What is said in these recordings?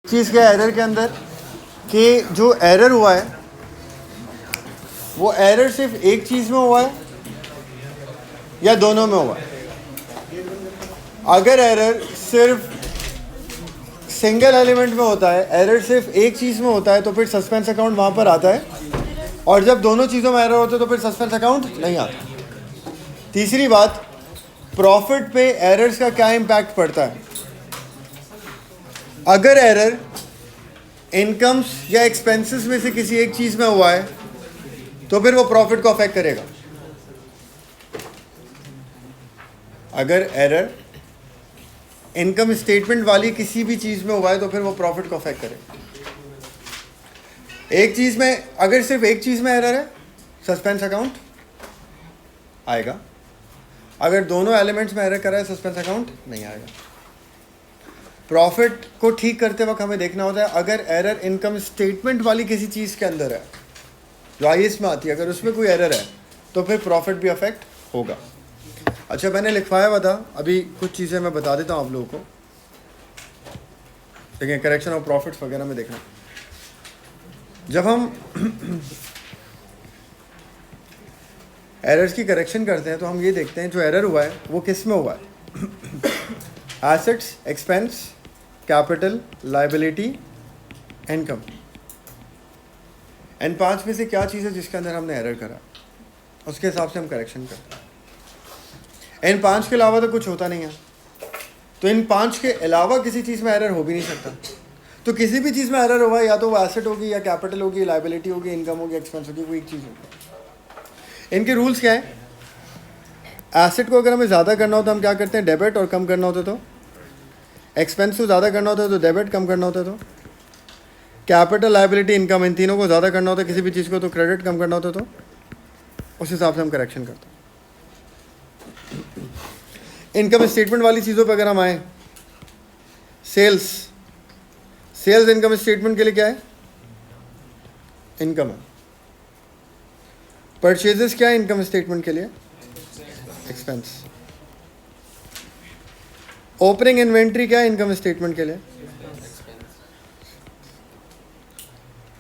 चीज़ क्या है एरर के अंदर कि जो एरर हुआ है वो एरर सिर्फ एक चीज़ में हुआ है या दोनों में हुआ है। अगर एरर सिर्फ सिंगल एलिमेंट में होता है, एरर सिर्फ एक चीज़ में होता है, तो फिर सस्पेंस अकाउंट वहाँ पर आता है, और जब दोनों चीज़ों में एरर होते हैं तो फिर सस्पेंस अकाउंट नहीं आता। तीसरी बात, प्रॉफिट पे एरर्स का क्या इम्पैक्ट पड़ता है। अगर एरर इनकम्स या एक्सपेंसेस में से किसी एक चीज़ में हुआ है तो फिर वो प्रॉफिट को अफेक्ट करेगा। अगर एरर इनकम स्टेटमेंट वाली किसी भी चीज़ में हुआ है तो फिर वो प्रॉफिट को अफेक्ट करेगा। एक चीज़ में, अगर सिर्फ एक चीज़ में एरर है, सस्पेंस अकाउंट आएगा। अगर दोनों एलिमेंट्स में एरर करा है, सस्पेंस अकाउंट नहीं आएगा। प्रॉफिट को ठीक करते वक्त हमें देखना होता है, अगर एरर इनकम स्टेटमेंट वाली किसी चीज़ के अंदर है जो IAS में आती है, अगर उसमें कोई एरर है तो फिर प्रॉफिट भी अफेक्ट होगा। अच्छा, मैंने लिखवाया हुआ था, अभी कुछ चीज़ें मैं बता देता हूँ आप लोगों को। देखिए, करेक्शन ऑफ प्रॉफिट्स वगैरह में देखना, जब हम एरर्स की करेक्शन करते हैं तो हम ये देखते हैं जो एरर हुआ है वो किस में हुआ है। Assets, expense, capital, liability, income. इन 5 में से क्या चीज़ है जिसके अंदर हमने एरर करा, उसके हिसाब से हम करेक्शन करते हैं। इन 5 के अलावा तो कुछ होता नहीं है, तो इन 5 के अलावा किसी चीज़ में एरर हो भी नहीं सकता। तो किसी भी चीज़ में एरर होगा, या तो वो एसेट होगी, या कैपिटल होगी, लायबिलिटी होगी, इनकम होगी, एक्सपेंस होगी, वो एक चीज़ होगी। इनके रूल्स क्या है। एसेट को अगर हमें ज़्यादा करना होता है हम क्या करते हैं, डेबिट, और कम करना होता तो एक्सपेंस को ज़्यादा करना होता है तो डेबिट, कम करना होता तो कैपिटल, लायबिलिटी, इनकम, इन तीनों को ज़्यादा करना होता है किसी भी चीज़ को तो क्रेडिट, कम करना होता तो उस हिसाब से हम करेक्शन करते हैं। इनकम स्टेटमेंट वाली चीज़ों पर अगर हम आए, सेल्स इनकम स्टेटमेंट के लिए क्या है, इनकम है। परचेजेस क्या है इनकम स्टेटमेंट के लिए, एक्सपेंस। ओपनिंग इन्वेंट्री क्या है इनकम स्टेटमेंट के लिए,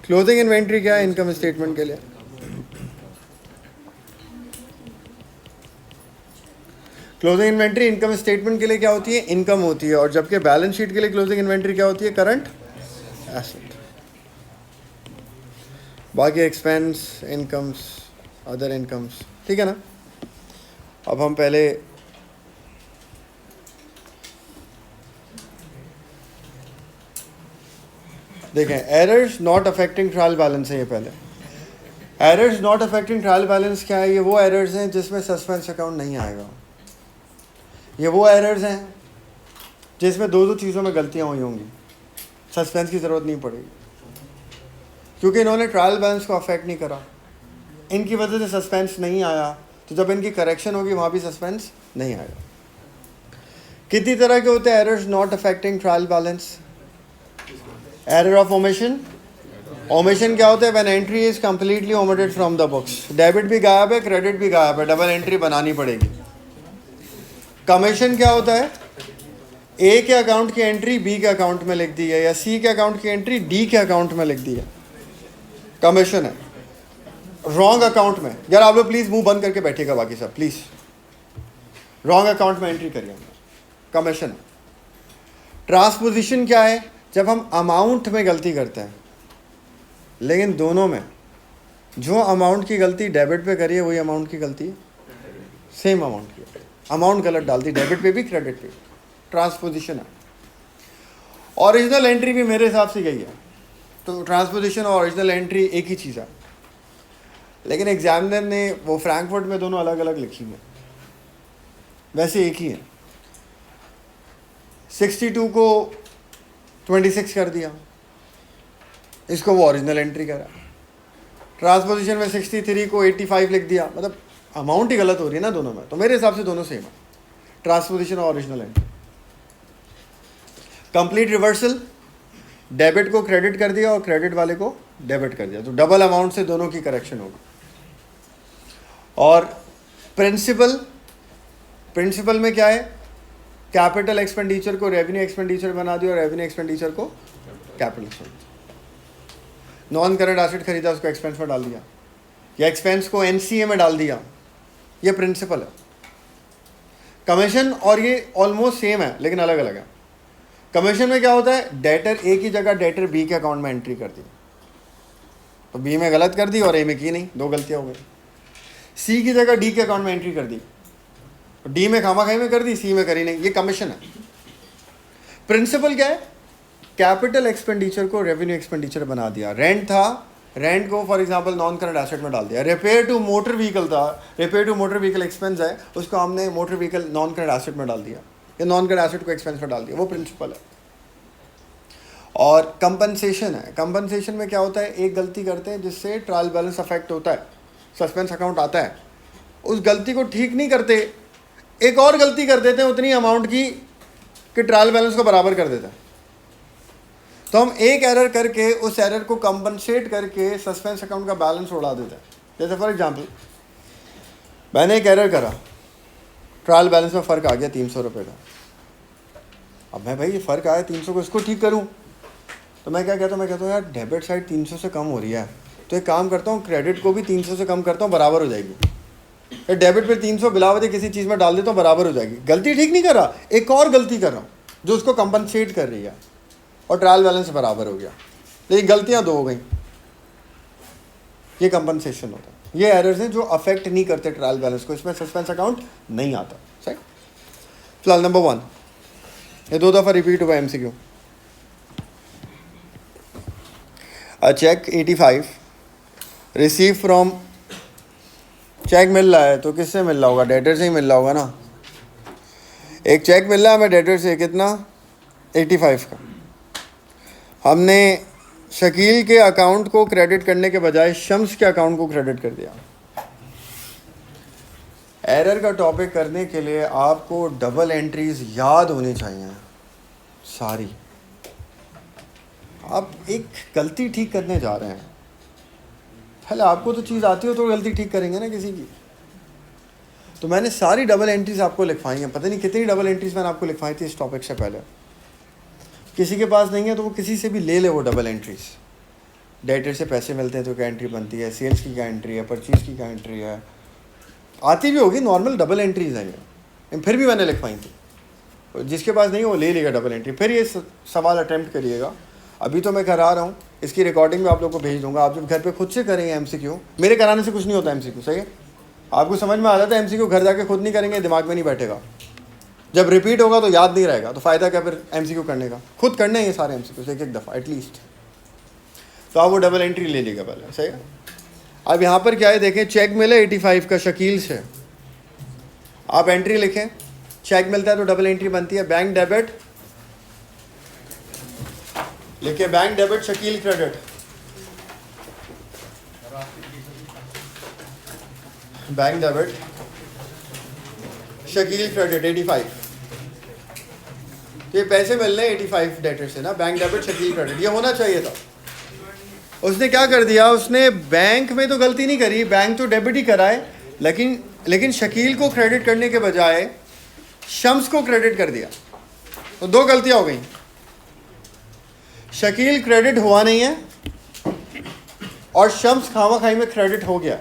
क्लोजिंग इन्वेंट्री क्या है इनकम स्टेटमेंट के लिए, क्लोजिंग इन्वेंट्री इनकम स्टेटमेंट के लिए क्या होती है, इनकम होती है, और जबकि बैलेंस शीट के लिए क्लोजिंग इन्वेंट्री क्या होती है, करंट एसेट। बाकी एक्सपेंस, इनकम्स, अदर इनकम्स, ठीक है ना। अब हम पहले देखें, errors not affecting trial balance है ये। पहले errors not affecting trial balance क्या है, ये वो एरर्स हैं जिसमें सस्पेंस अकाउंट नहीं आएगा। ये वो एरर्स हैं जिसमें दो चीज़ों में गलतियां हुई होंगी, सस्पेंस की ज़रूरत नहीं पड़ेगी, क्योंकि इन्होंने ट्रायल बैलेंस को अफेक्ट नहीं करा, इनकी वजह से सस्पेंस नहीं आया। तो जब इनकी करेक्शन होगी वहाँ भी सस्पेंस नहीं आएगा। कितनी तरह के होते हैं errors not affecting trial balance. Error of omission. Omission क्या होता है, when entry is completely omitted from the books. Debit भी गायब है, क्रेडिट भी गायब है, डबल एंट्री बनानी पड़ेगी। कमीशन क्या होता है, ए के अकाउंट की एंट्री बी के अकाउंट में लिख दी है, या सी के अकाउंट की एंट्री डी के अकाउंट में लिख दी है, कमीशन है। रॉन्ग अकाउंट में, यार आप लोग प्लीज़ मुंह बंद करके बैठिएगा, बाकी सब प्लीज़। रॉन्ग अकाउंट में एंट्री करिए, कमीशन। ट्रांसपोजिशन क्या है, जब हम अमाउंट में गलती करते हैं लेकिन दोनों में जो अमाउंट की गलती डेबिट पे करी है वही अमाउंट की गलती सेम अमाउंट की, अमाउंट गलत डाल दी, डेबिट पे भी क्रेडिट पे, ट्रांसपोजिशन है। ओरिजिनल एंट्री भी मेरे हिसाब से यही है, तो ट्रांसपोजिशन और ओरिजिनल एंट्री एक ही चीज़ है, लेकिन एग्जामिनर ने वो फ्रैंकफर्ट में दोनों अलग अलग लिखी है, वैसे एक ही है। 62 को 26 कर दिया, इसको वो ओरिजिनल एंट्री करा। ट्रांसपोजिशन में 63 को 85 लिख दिया, मतलब अमाउंट ही गलत हो रही है ना दोनों में, तो मेरे हिसाब से दोनों सेम है, ट्रांसपोजिशन और original entry. Complete reversal, debit को क्रेडिट कर दिया और क्रेडिट वाले को डेबिट कर दिया, तो डबल अमाउंट से दोनों की करेक्शन होगी। और प्रिंसिपल में क्या है, कैपिटल एक्सपेंडिचर को रेवेन्यू एक्सपेंडिचर बना दिया और रेवेन्यू एक्सपेंडिचर को capital expenditure. Non current asset खरीदा, उसको एक्सपेंस में डाल दिया, या एक्सपेंस को एनसीए में डाल दिया, ये प्रिंसिपल है। कमीशन और ये ऑलमोस्ट सेम है लेकिन अलग अलग है। कमीशन में क्या होता है, डेटर ए की जगह डेटर बी के अकाउंट में एंट्री कर दी, तो बी में गलत कर दी और ए में की नहीं, दो गलतियां हो गई। सी की जगह डी के अकाउंट में एंट्री कर दी, तो डी में खामाखाई में कर दी, सी में करी नहीं, ये कमीशन है। प्रिंसिपल क्या है, कैपिटल एक्सपेंडिचर को रेवेन्यू एक्सपेंडिचर बना दिया। रेंट था, रेंट को for example non current asset में डाल दिया। रिपेयर टू मोटर व्हीकल था, repair to motor vehicle expense है, उसको हमने motor vehicle non current asset में डाल दिया, या नॉन करंट एसेट को एक्सपेंस में डाल दिया, वो प्रिंसिपल है। और कंपनसेशन है, कंपनसेशन में क्या होता है, एक गलती करते हैं जिससे ट्रायल बैलेंस अफेक्ट होता है, सस्पेंस अकाउंट आता है, उस गलती को ठीक नहीं करते, एक और गलती कर देते हैं उतनी अमाउंट की कि ट्रायल बैलेंस को बराबर कर देता है। तो हम एक एरर करके उस एरर को कंपनसेट करके सस्पेंस अकाउंट का बैलेंस उड़ा देते हैं। जैसे फॉर एग्जांपल मैंने एक एरर करा, ट्रायल बैलेंस में फ़र्क आ गया 300 रुपये का। अब मैं भाई ये फ़र्क आया 300 को, इसको ठीक करूं, तो मैं क्या कहता हूँ, मैं कहता हूँ यार डेबिट साइड 300 से कम हो रही है, तो एक काम करता हूँ क्रेडिट को भी 300 से कम करता हूँ, बराबर हो जाएगी। डेबिट पे 300 बिला वजह किसी चीज़ में डाल देता हूँ, बराबर हो जाएगी। गलती ठीक नहीं कर रहा, एक और गलती कर रहा हूँ जो उसको कंपनसेट कर रही है, और ट्रायल बैलेंस बराबर हो गया, लेकिन गलतियाँ दो हो गई। ये कंपनसेशन होता है। ये एरर्स हैं जो अफेक्ट नहीं करते ट्रायल बैलेंस को, इसमें सस्पेंस अकाउंट नहीं आता। सही। फिलहाल नंबर 1, ये 2 दफ़ा रिपीट हुआ MCQ। A cheque 85 receive from, cheque मिल रहा है तो किससे मिल रहा होगा, डेटर से ही मिल रहा होगा ना। एक चेक मिल रहा है हमें डेटर से, कितना, 85 का। हमने शकील के अकाउंट को क्रेडिट करने के बजाय शम्स के अकाउंट को क्रेडिट कर दिया। एरर का टॉपिक करने के लिए आपको डबल एंट्रीज याद होनी चाहिए सारी। आप एक गलती ठीक करने जा रहे हैं, पहले आपको तो चीज़ आती हो तो गलती ठीक करेंगे ना किसी की। तो मैंने सारी डबल एंट्रीज आपको लिखवाई हैं, पता नहीं कितनी डबल एंट्रीज मैंने आपको लिखवाई थी इस टॉपिक से पहले। किसी के पास नहीं है तो वो किसी से भी ले ले वो डबल एंट्रीज। डेटर से पैसे मिलते हैं तो क्या एंट्री बनती है, सेल्स की क्या एंट्री है, परचेज की क्या एंट्री है, आती भी होगी, नॉर्मल डबल एंट्रीज हैं ये, फिर भी मैंने लिखवाई थी। जिसके पास नहीं है वो ले लेगा डबल एंट्री। फिर ये सवाल अटैम्प्ट करिएगा। अभी तो मैं करा रहा हूँ, इसकी रिकॉर्डिंग में आप लोग को भेज दूंगा, आप जब घर पे खुद से करेंगे MCQ, मेरे कराने से कुछ नहीं होता MCQ, सही है, आपको समझ में आ जाता है। MCQ घर जाके खुद नहीं करेंगे, दिमाग में नहीं बैठेगा, जब रिपीट होगा तो याद नहीं रहेगा, तो फ़ायदा क्या फिर MCQ करने का। खुद करने हैं ये सारे MCQ एक दफ़ा एटलीस्ट, तो आप वो डबल एंट्री ले लेगा पहले, सही है। अब यहाँ पर क्या है देखें, चेक मिले 85 का शकील से, आप एंट्री लिखें, चेक मिलता है तो डबल एंट्री बनती है, बैंक डेबिट लिखे, bank debit Shakeel credit, bank debit Shakeel credit 85। तो ये पैसे मिल रहे हैं 85 डेटर से ना, बैंक डेबिट शकील क्रेडिट, ये होना चाहिए था। उसने क्या कर दिया, उसने बैंक में तो गलती नहीं करी, बैंक तो डेबिट ही कराए, लेकिन शकील को क्रेडिट करने के बजाय शम्स को क्रेडिट कर दिया, तो दो गलतियां हो गई। शकील क्रेडिट हुआ नहीं है और शम्स खामाखाई में क्रेडिट हो गया।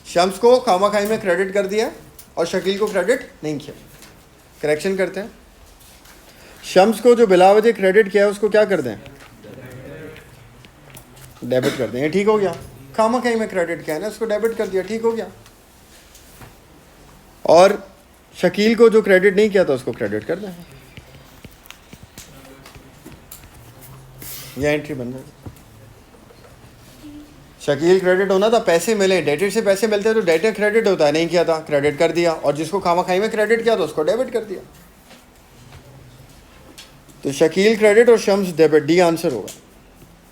शम्स को खामाखाई में क्रेडिट कर दिया और शकील को क्रेडिट नहीं किया। करेक्शन करते हैं, शम्स को जो बिलावजह क्रेडिट किया है उसको क्या कर दें, डेबिट कर दें, ये ठीक हो गया। खामाखाई में क्रेडिट किया है ना, उसको डेबिट कर दिया, ठीक हो गया। और शकील को जो क्रेडिट नहीं किया था उसको क्रेडिट कर दें, यह एंट्री बन गई। शकील क्रेडिट होना था, पैसे मिले, डेटर से पैसे मिलते हैं तो डेटर क्रेडिट होता है, नहीं किया था क्रेडिट कर दिया, और जिसको खामाखाई में क्रेडिट किया तो उसको डेबिट कर दिया। तो शकील क्रेडिट और शम्स डेबिट, डी आंसर होगा।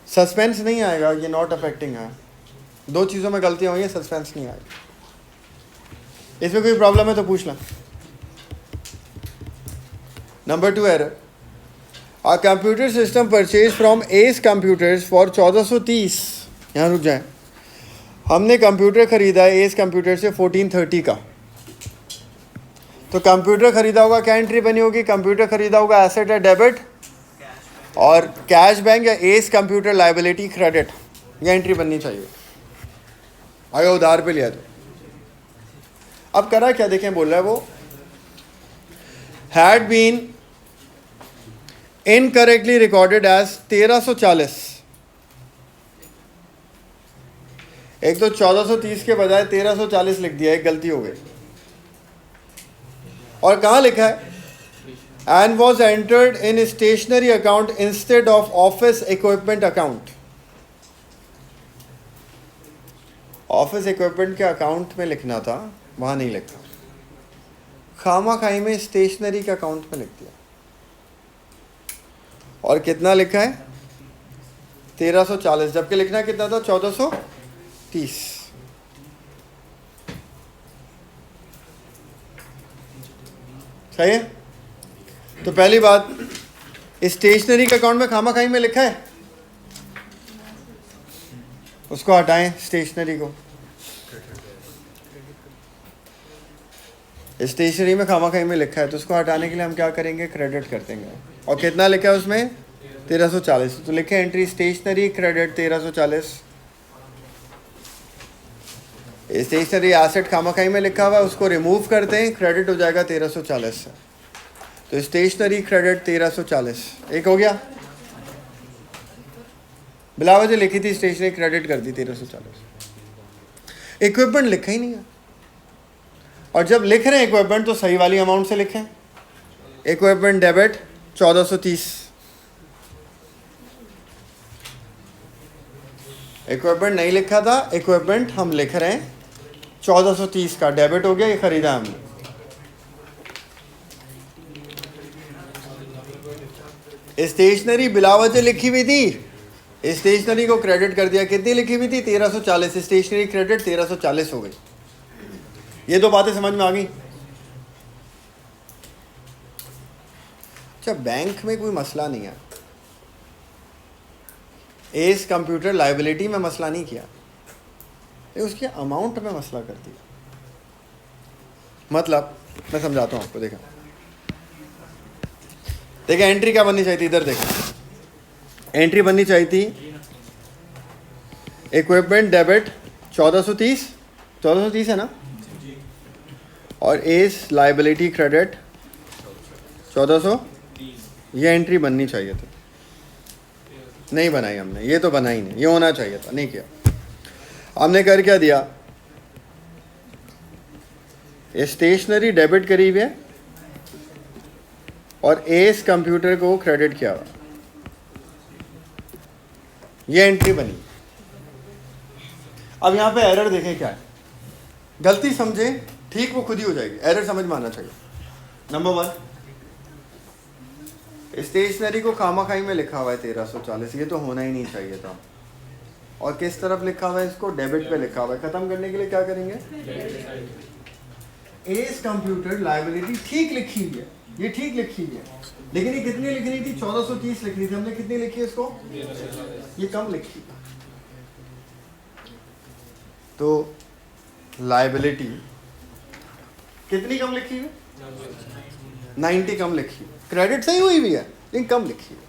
सस्पेंस नहीं आएगा, ये नॉट अफेक्टिंग है, दो चीज़ों में गलतियाँ हुई हैं, सस्पेंस नहीं आएगी। इसमें कोई प्रॉब्लम है तो पूछ लें। Number 2 error, a computer system purchase from S computers for 1430। यहाँ रुक जाए, हमने कंप्यूटर ख़रीदा है एस कंप्यूटर से 1430 का, तो कंप्यूटर खरीदा होगा, क्या एंट्री बनी होगी? कंप्यूटर खरीदा होगा, एसेट है डेबिट, और कैश बैंक या एस कंप्यूटर लाइबिलिटी क्रेडिट, ये एंट्री बननी चाहिए अगर उधार पे लिया तो। अब करा क्या देखें, बोल रहा है वो had been incorrectly recorded as 1340। एक तो 1430 के बजाय 1340 लिख दिया, एक गलती हो गई। और कहाँ लिखा है? And was entered in stationery account instead of office equipment account. Office equipment के अकाउंट में लिखना था, वहां नहीं लिखा, खामा खाई में स्टेशनरी के अकाउंट में लिख दिया। और कितना लिखा है? 1340, जबकि लिखना कितना था? 1430। सही है? तो पहली बात, स्टेशनरी के अकाउंट में खामा खाई में लिखा है, उसको हटाएं स्टेशनरी को। स्टेशनरी में खामा खाई में लिखा है तो उसको हटाने के लिए हम क्या करेंगे? क्रेडिट कर देंगे। और कितना लिखा है उसमें? 1340। तो लिखे entry stationery credit 1340। Stationery asset खामा खाई में लिखा हुआ है, उसको रिमूव करते हैं, क्रेडिट हो जाएगा 1340 से। तो स्टेशनरी क्रेडिट 1340 एक हो गया। बिला वजह लिखी थी स्टेशनरी, क्रेडिट कर दी 1340। इक्विपमेंट लिखा ही नहीं है, और जब लिख रहे हैं इक्विपमेंट तो सही वाली अमाउंट से लिखें। इक्विपमेंट डेबिट 1430, इक्विपमेंट नहीं लिखा था, इक्विपमेंट हम लिख रहे हैं 1430 का, डेबिट हो गया, ये खरीदा हमने। स्टेशनरी बिला वजह लिखी हुई थी, स्टेशनरी को क्रेडिट कर दिया, कितनी लिखी हुई थी? 1340, स्टेशनरी क्रेडिट 1340 हो गई। ये दो बातें समझ में आ गई? अच्छा, बैंक में कोई मसला नहीं है, एस कंप्यूटर लाइबिलिटी में मसला नहीं किया, ये उसके अमाउंट में मसला कर दिया। मतलब मैं समझाता हूँ आपको। देखा एंट्री क्या बननी चाहिए थी? इधर देखा, एंट्री बननी चाहिए थी इक्विपमेंट डेबिट 1430 है ना, और एस लाइबिलिटी क्रेडिट 1400, ये एंट्री बननी चाहिए थी। नहीं बनाई हमने, ये तो बनाई नहीं, ये होना चाहिए था, नहीं किया। हमने कर क्या दिया? स्टेशनरी डेबिट करी हुई है और एस कंप्यूटर को क्रेडिट किया हुआ, ये एंट्री बनी। अब यहां पे एरर देखें क्या है, गलती समझे ठीक, वो खुद ही हो जाएगी। एरर समझ में आना चाहिए। नंबर 1, स्टेशनरी को खामाखाई में लिखा हुआ है 1340, ये तो होना ही नहीं चाहिए था। और किस तरफ लिखा हुआ है? इसको डेबिट पे लिखा हुआ है। खत्म करने के लिए क्या करेंगे? एस कंप्यूटर लाइबिलिटी ठीक लिखी हुई है, ये ठीक लिखी हुई है, लेकिन ये कितनी लिखनी थी? 1430 लिखनी थी, हमने कितनी लिखी है इसको? ये कम लिखी। तो लाइबिलिटी कितनी कम लिखी है? 90 कम लिखी। क्रेडिट सही हुई भी है लेकिन कम लिखी है।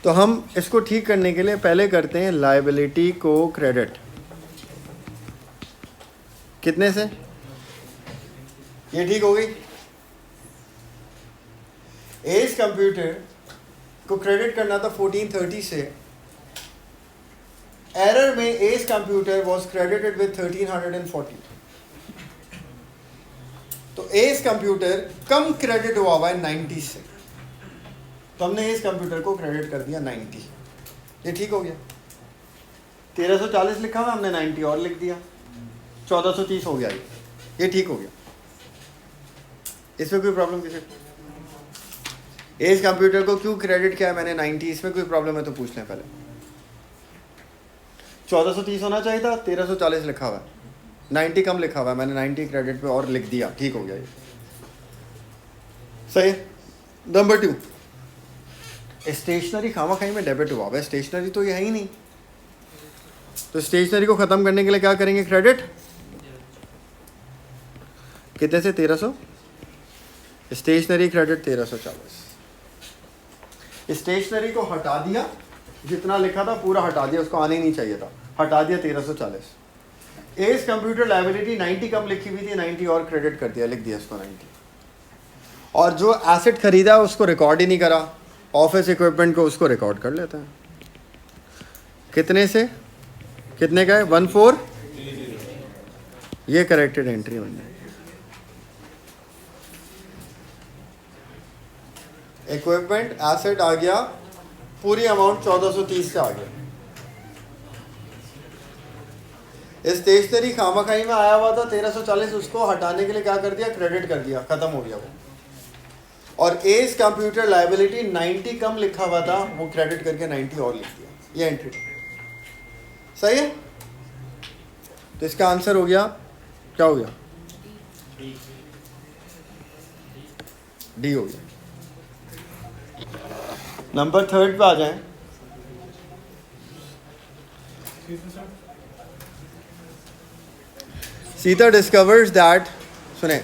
तो हम इसको ठीक करने के लिए पहले करते हैं लाइबिलिटी को क्रेडिट। कितने से? ये ठीक हो गई। एस कंप्यूटर को क्रेडिट करना था 1430 से। एरर में S computer was credited with 1340। तो एस कंप्यूटर कम क्रेडिट हुआ है 90 से, तो हमने एस कंप्यूटर को क्रेडिट कर दिया 90। ये ठीक हो गया। 1340 लिखा हुआ, हमने 90 और लिख दिया, 1430 हो गया। ये ठीक हो गया। इसमें कोई प्रॉब्लम किसी को? एस कंप्यूटर को क्यों क्रेडिट किया मैंने 90? इसमें कोई प्रॉब्लम है तो पूछ लें पहले। 1430 होना चाहिए था, 1340 लिखा हुआ है, 90 कम लिखा हुआ है, मैंने 90 क्रेडिट पे और लिख दिया, ठीक हो गया ये। सही। नंबर 2, स्टेशनरी खामाखाई में डेबिट हुआ है, स्टेशनरी तो ये है ही नहीं, तो स्टेशनरी को खत्म करने के लिए क्या करेंगे? क्रेडिट। कितने से? 1300। स्टेशनरी क्रेडिट 1340, स्टेशनरी को हटा दिया, जितना लिखा था पूरा हटा दिया, उसको आने ही नहीं चाहिए था, हटा दिया 1340। एज कंप्यूटर लाइबिलिटी 90 कम लिखी हुई थी, 90 और क्रेडिट कर दिया, लिख दिया उसको 90। और जो एसेट खरीदा उसको रिकॉर्ड ही नहीं करा, ऑफिस इक्विपमेंट को उसको रिकॉर्ड कर लेता है। कितने से कितने का है? 14, ये करेक्टेड एंट्री बन जाएगी। इक्विपमेंट एसेट आ गया, पूरी अमाउंट 1430 से आ गया। स्टेशनरी खामाखाई में आया हुआ था 1340, उसको हटाने के लिए क्या कर दिया? क्रेडिट कर दिया, खत्म हो गया वो। और एज कंप्यूटर लाइबिलिटी 90 कम लिखा हुआ था, वो क्रेडिट करके 90 और लिख दिया, ये एंट्री सही है। तो इसका आंसर हो गया, क्या हो गया? डी हो गया। नंबर 3 पे आ जाएं। सीता डिस्कवर्स दैट, सुने,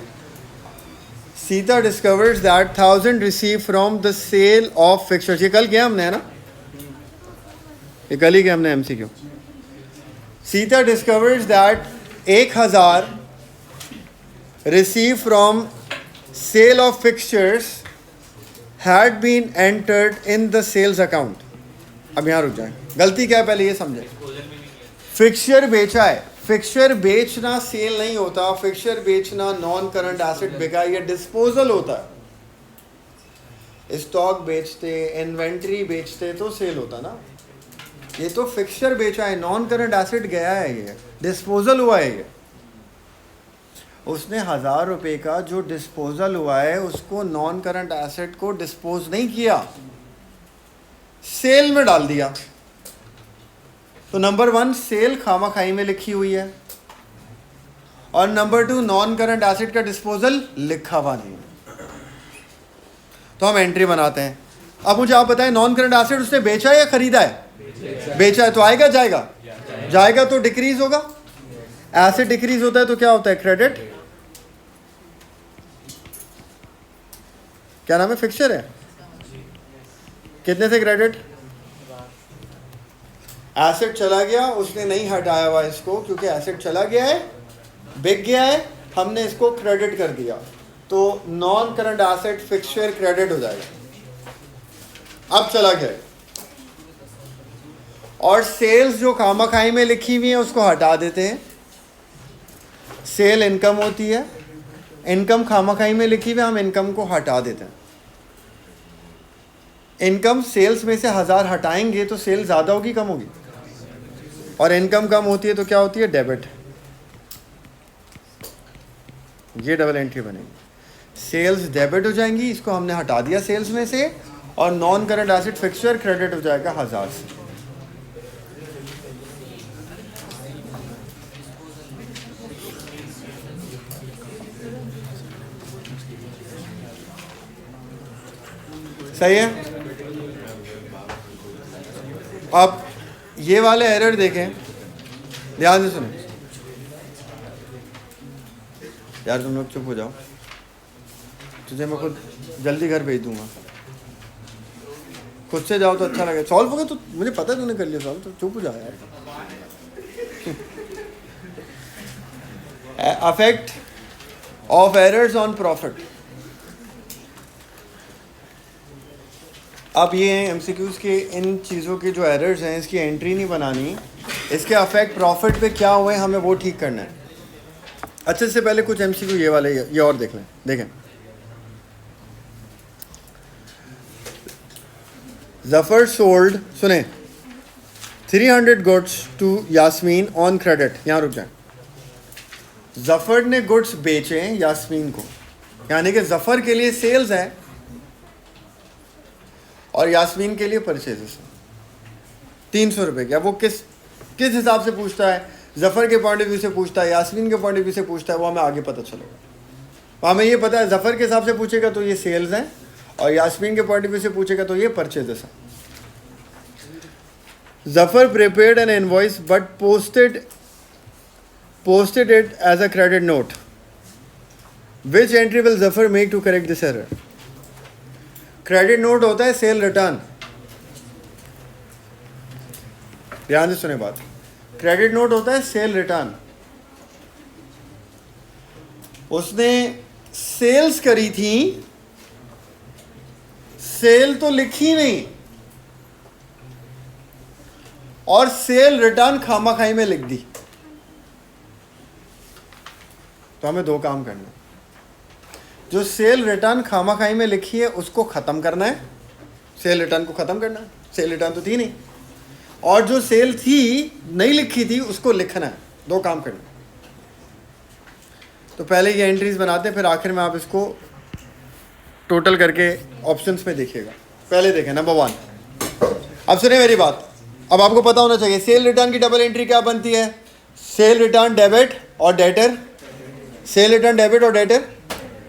Sita discovers that 1000 receive from the sale of fixtures. ये कल किया हमने, है ना? ये कल ही किया हमने MCQ. Sita discovers that 1000 receive from sale of fixtures had been entered in the sales account. अब यहाँ रुक जाए, गलती क्या है पहले ये समझे। फिक्सचर बेचा है, फिक्सचर बेचना सेल नहीं होता, फिक्सचर बेचना नॉन करंट एसेट बिका, ये डिस्पोजल होता है। स्टॉक बेचते, इन्वेंट्री बेचते तो सेल होता ना। ये तो फिक्सचर बेचा है, नॉन करंट एसेट गया है, ये डिस्पोजल हुआ है। ये उसने 1000 रुपये का जो डिस्पोजल हुआ है उसको नॉन करंट एसेट को डिस्पोज नहीं किया, सेल में डाल दिया। तो नंबर 1 सेल खामाखाई में लिखी हुई है, और नंबर 2 नॉन करंट एसेट का डिस्पोजल लिखा हुआ नहीं है। तो हम एंट्री बनाते हैं। अब मुझे आप बताएं, नॉन करंट एसेट उसने बेचा है या खरीदा है? बेचा है, तो आएगा जाएगा? जाएगा तो डिक्रीज होगा। एसेट डिक्रीज होता है तो क्या होता है? क्रेडिट। क्या नाम है? फिक्सचर है। कितने से क्रेडिट? एसेट चला गया, उसने नहीं हटाया हुआ इसको, क्योंकि एसेट चला गया है, बिक गया है, हमने इसको क्रेडिट कर दिया, तो non current asset fixture credit हो जाएगा। अब चला गया। और सेल्स जो खामाखाई में लिखी हुई है उसको हटा देते हैं। सेल इनकम होती है, इनकम खामाखाई में लिखी हुई है, हम इनकम को हटा देते हैं। इनकम सेल्स में से 1000 हटाएंगे तो सेल ज़्यादा होगी कम होगी? और इनकम कम होती है तो क्या होती है? डेबिट। ये डबल एंट्री बनेगी। सेल्स डेबिट हो जाएंगी, इसको हमने हटा दिया सेल्स में से, और non current asset fixture credit हो जाएगा 1000 से। सही है। अब ये वाले एरर देखें, ध्यान से सुने यार, तुम लोग चुप हो जाओ, तुझे मैं खुद जल्दी घर भेज दूंगा। खुद से जाओ तो अच्छा लगे। सॉल्व हो गया तो मुझे पता है तूने कर लिया सॉल्व, तो चुप हो जाओ यार। Affect of errors on profit. अब ये हैं एमसीक्यूज के, इन चीज़ों के जो एरर्स हैं इसकी एंट्री नहीं बनानी, इसके अफेक्ट प्रॉफिट पे क्या हुए हमें वो ठीक करना है। अच्छे से पहले कुछ एमसीक्यू ये वाले ये और देख लें। देखें, जफर सोल्ड, सुने, 300 goods to Yasmin on credit. यहाँ रुक जाए। जफर ने गुड्स बेचे यास्मीन को, यानी कि जफर के लिए सेल्स है और यास्मीन के लिए परचेजेस है। 300 रुपये का। वो किस हिसाब से पूछता है? जफ़र के पॉइंट ऑफ व्यू से पूछता है, यास्मीन के पॉइंट ऑफ व्यू से पूछता है, वो हमें आगे पता चलेगा। हमें ये पता है जफ़र के हिसाब से पूछेगा तो ये सेल्स हैं, और यास्मीन के पॉइंट ऑफ व्यू से पूछेगा तो ये परचेजेस हैं। Zafar prepared an invoice but posted it as a credit note. Which entry will Zafar make to correct this error? Credit note होता है सेल रिटर्न, ध्यान से सुने बात, क्रेडिट नोट होता है सेल रिटर्न। उसने सेल्स करी थी, सेल तो लिखी नहीं, और सेल रिटर्न खामाखाई में लिख दी। तो हमें दो काम करना है, जो सेल रिटर्न खामाखाई में लिखी है उसको खत्म करना है, सेल रिटर्न को खत्म करना है, सेल रिटर्न तो थी नहीं, और जो सेल थी नहीं लिखी थी उसको लिखना है। दो काम करना है। तो पहले ये एंट्रीज बनाते हैं, फिर आखिर में आप इसको टोटल करके ऑप्शंस में देखिएगा। पहले देखें नंबर 1। अब सुनिए मेरी बात, अब आपको पता होना चाहिए सेल रिटर्न की डबल एंट्री क्या बनती है? सेल रिटर्न डेबिट और डेटर, सेल रिटर्न डेबिट और डेटर,